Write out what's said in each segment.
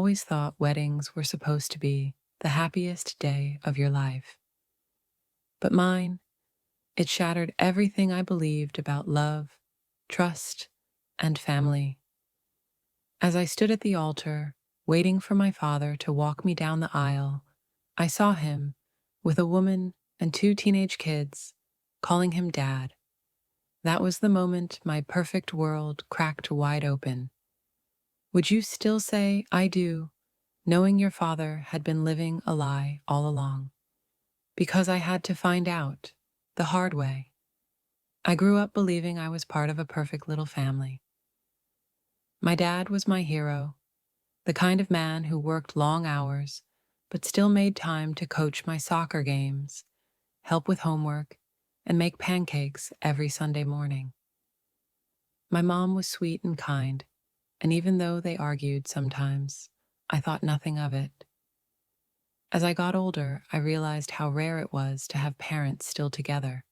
always thought weddings were supposed to be the happiest day of your life. But mine, it shattered everything I believed about love, trust, and family. As I stood at the altar, waiting for my father to walk me down the aisle, I saw him, with a woman and two teenage kids, calling him Dad. That was the moment my perfect world cracked wide open. Would you still say "I do," knowing your father had been living a lie all along? Because I had to find out, the hard way. I grew up believing I was part of a perfect little family. My dad was my hero, the kind of man who worked long hours, but still made time to coach my soccer games, help with homework, and make pancakes every Sunday morning. My mom was sweet and kind, and even though they argued sometimes, I thought nothing of it. As I got older, I realized how rare it was to have parents still together.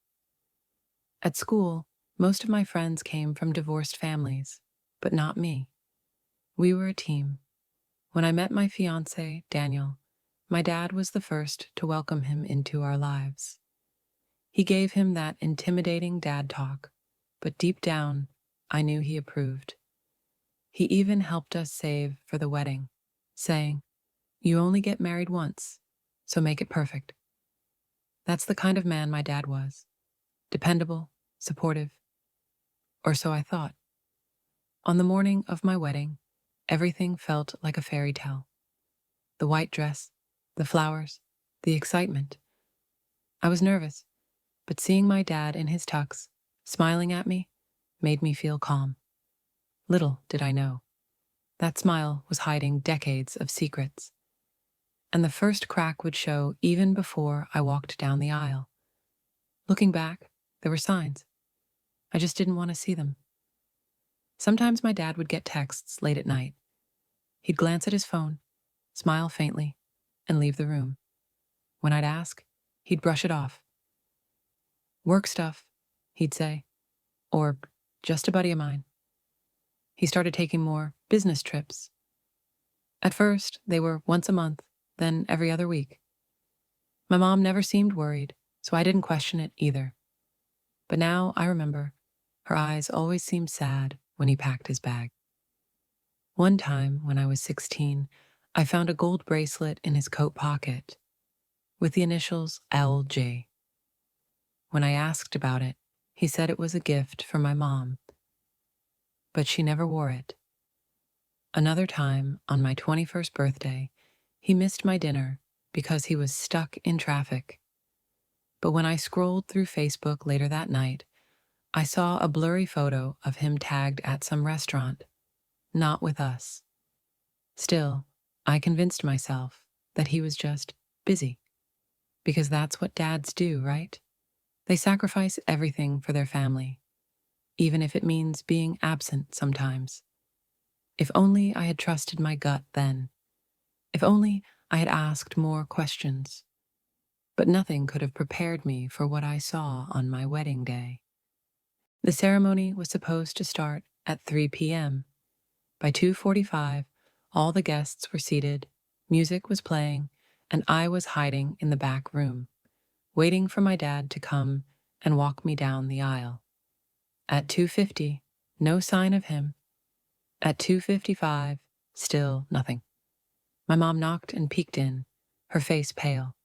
At school, most of my friends came from divorced families, but not me. We were a team. When I met my fiancé, Daniel, my dad was the first to welcome him into our lives. He gave him that intimidating dad talk, but deep down, I knew he approved. He even helped us save for the wedding, saying, "You only get married once, so make it perfect." That's the kind of man my dad was. Dependable, supportive, or so I thought. On the morning of my wedding, everything felt like a fairy tale. The white dress, the flowers, the excitement. I was nervous, but seeing my dad in his tux, smiling at me, made me feel calm. Little did I know, that smile was hiding decades of secrets. And the first crack would show even before I walked down the aisle. Looking back, there were signs. I just didn't want to see them. Sometimes my dad would get texts late at night. He'd glance at his phone, smile faintly, and leave the room. When I'd ask, he'd brush it off. "Work stuff," he'd say, or "just a buddy of mine." He started taking more business trips. At first, they were once a month, then every other week. My mom never seemed worried, so I didn't question it either. But now I remember, her eyes always seemed sad when he packed his bag. One time, when I was 16, I found a gold bracelet in his coat pocket with the initials LJ. When I asked about it, he said it was a gift from my mom, but she never wore it. Another time, on my 21st birthday, he missed my dinner because he was stuck in traffic. But when I scrolled through Facebook later that night, I saw a blurry photo of him tagged at some restaurant, not with us. Still, I convinced myself that he was just busy, because that's what dads do, right? They sacrifice everything for their family, even if it means being absent sometimes. If only I had trusted my gut then. If only I had asked more questions. But nothing could have prepared me for what I saw on my wedding day. The ceremony was supposed to start at 3 p.m. By 2:45, all the guests were seated, music was playing, and I was hiding in the back room, waiting for my dad to come and walk me down the aisle. At 2:50, no sign of him. At 2:55, still nothing. My mom knocked and peeked in, her face pale.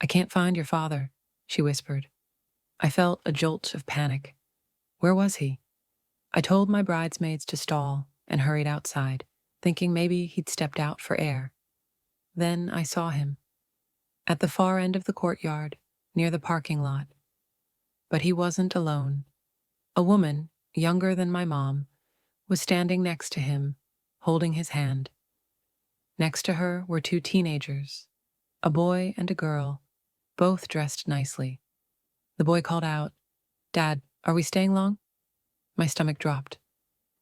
"I can't find your father," she whispered. I felt a jolt of panic. Where was he? I told my bridesmaids to stall and hurried outside, thinking maybe he'd stepped out for air. Then I saw him, at the far end of the courtyard, near the parking lot. But he wasn't alone. A woman, younger than my mom, was standing next to him, holding his hand. Next to her were two teenagers, a boy and a girl, both dressed nicely. The boy called out, "Dad, are we staying long?" My stomach dropped.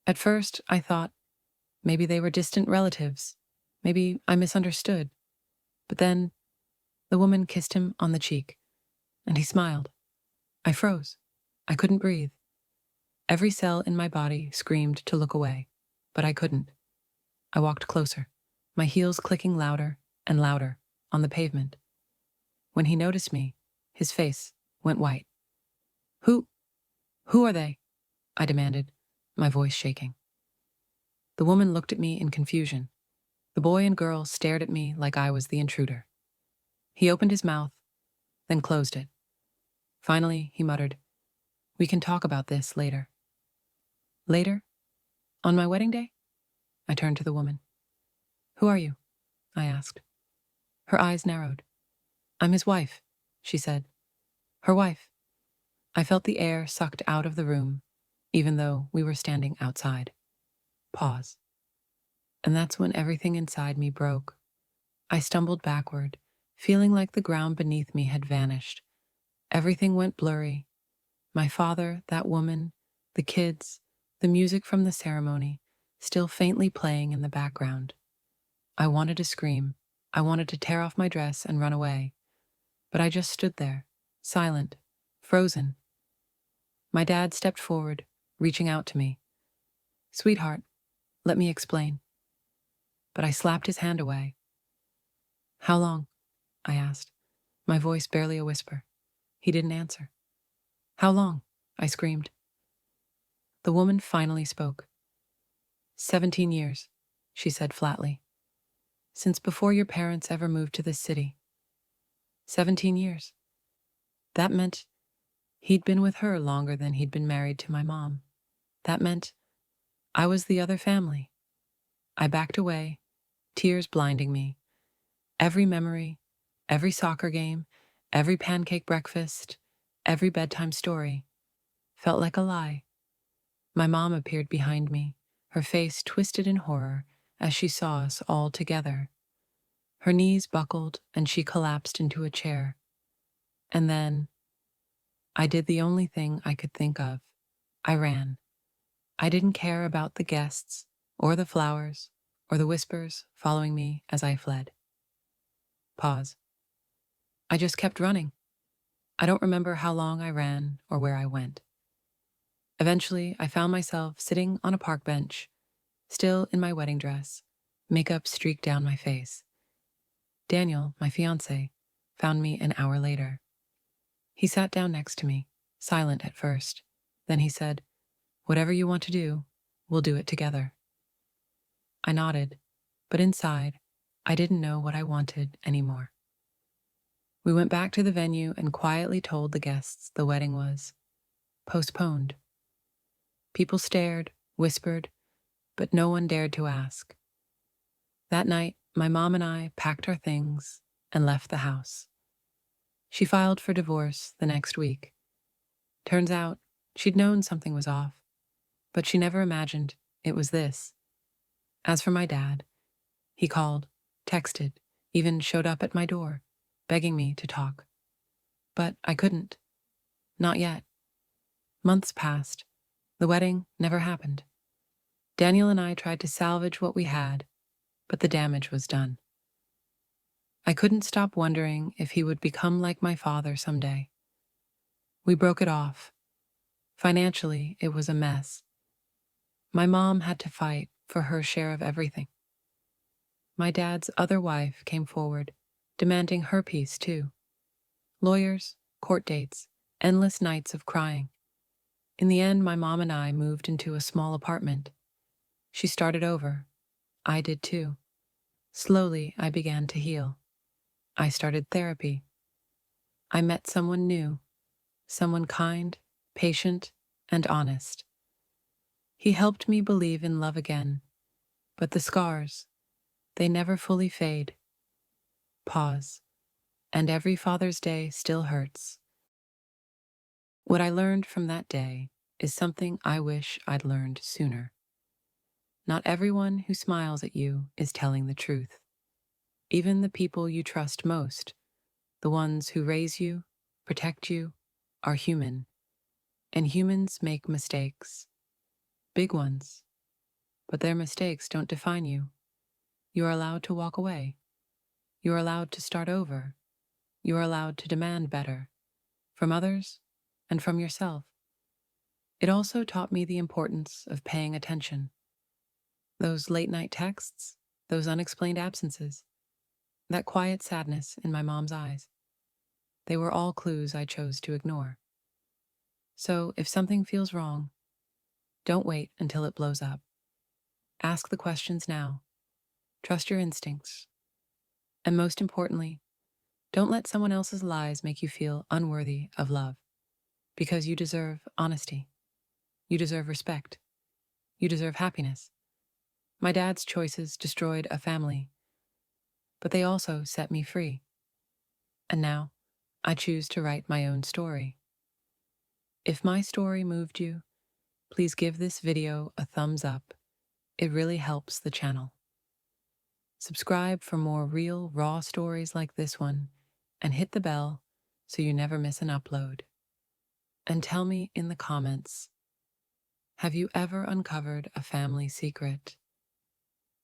At first, I thought, maybe they were distant relatives. Maybe I misunderstood. But then, the woman kissed him on the cheek, and he smiled. I froze. I couldn't breathe. Every cell in my body screamed to look away, but I couldn't. I walked closer, my heels clicking louder and louder on the pavement. When he noticed me, his face went white. Who, who are they? I demanded, my voice shaking. The woman looked at me in confusion. The boy and girl stared at me like I was the intruder. He opened his mouth, then closed it. Finally, he muttered, "We can talk about this later." Later? On my wedding day? I turned to the woman. "Who are you?" I asked. Her eyes narrowed. "I'm his wife," she said. Her wife. I felt the air sucked out of the room, even though we were standing outside. Pause. And that's when everything inside me broke. I stumbled backward, feeling like the ground beneath me had vanished. Everything went blurry. My father, that woman, the kids, the music from the ceremony, still faintly playing in the background. I wanted to scream. I wanted to tear off my dress and run away. But I just stood there, silent, frozen. My dad stepped forward, reaching out to me. "Sweetheart, let me explain." But I slapped his hand away. "How long?" I asked, my voice barely a whisper. He didn't answer. "How long?" I screamed. The woman finally spoke. 17 years, she said flatly. "Since before your parents ever moved to this city." 17 years. That meant he'd been with her longer than he'd been married to my mom. That meant I was the other family. I backed away, tears blinding me. Every memory, every soccer game, every pancake breakfast, every bedtime story felt like a lie. My mom appeared behind me, her face twisted in horror as she saw us all together. Her knees buckled and she collapsed into a chair. And then I did the only thing I could think of. I ran. I didn't care about the guests, or the flowers, or the whispers following me as I fled. Pause. I just kept running. I don't remember how long I ran or where I went. Eventually, I found myself sitting on a park bench, still in my wedding dress, makeup streaked down my face. Daniel, my fiancé, found me an hour later. He sat down next to me, silent at first. Then he said, "Whatever you want to do, we'll do it together." I nodded, but inside, I didn't know what I wanted anymore. We went back to the venue and quietly told the guests the wedding was postponed. People stared, whispered, but no one dared to ask. That night, my mom and I packed our things and left the house. She filed for divorce the next week. Turns out, she'd known something was off, but she never imagined it was this. As for my dad, he called, texted, even showed up at my door, begging me to talk. But I couldn't. Not yet. Months passed. The wedding never happened. Daniel and I tried to salvage what we had, but the damage was done. I couldn't stop wondering if he would become like my father someday. We broke it off. Financially, it was a mess. My mom had to fight for her share of everything. My dad's other wife came forward, demanding her piece too. Lawyers, court dates, endless nights of crying. In the end, my mom and I moved into a small apartment. She started over. I did too. Slowly, I began to heal. I started therapy. I met someone new, someone kind, patient, and honest. He helped me believe in love again, but the scars, they never fully fade. Pause. And every Father's Day still hurts. What I learned from that day is something I wish I'd learned sooner. Not everyone who smiles at you is telling the truth. Even the people you trust most, the ones who raise you, protect you, are human. And humans make mistakes. Big ones. But their mistakes don't define you. You are allowed to walk away. You are allowed to start over. You are allowed to demand better. From others and from yourself. It also taught me the importance of paying attention. Those late-night texts, those unexplained absences, that quiet sadness in my mom's eyes. They were all clues I chose to ignore. So if something feels wrong, don't wait until it blows up. Ask the questions now. Trust your instincts. And most importantly, don't let someone else's lies make you feel unworthy of love. Because you deserve honesty. You deserve respect. You deserve happiness. My dad's choices destroyed a family, but they also set me free. And now, I choose to write my own story. If my story moved you, please give this video a thumbs up. It really helps the channel. Subscribe for more real, raw stories like this one, and hit the bell so you never miss an upload. And tell me in the comments, have you ever uncovered a family secret?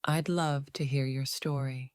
I'd love to hear your story.